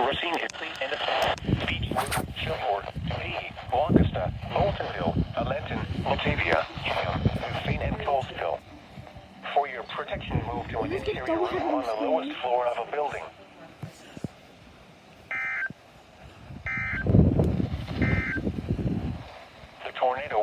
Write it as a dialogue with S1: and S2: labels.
S1: Racine is please in the Beach, Shelford, Lee, Lancaster, Boltonville, Alenton, Latavia, Hingham, St. and Colesville. For your protection, move to an interior room on the lowest floor of a building. The tornado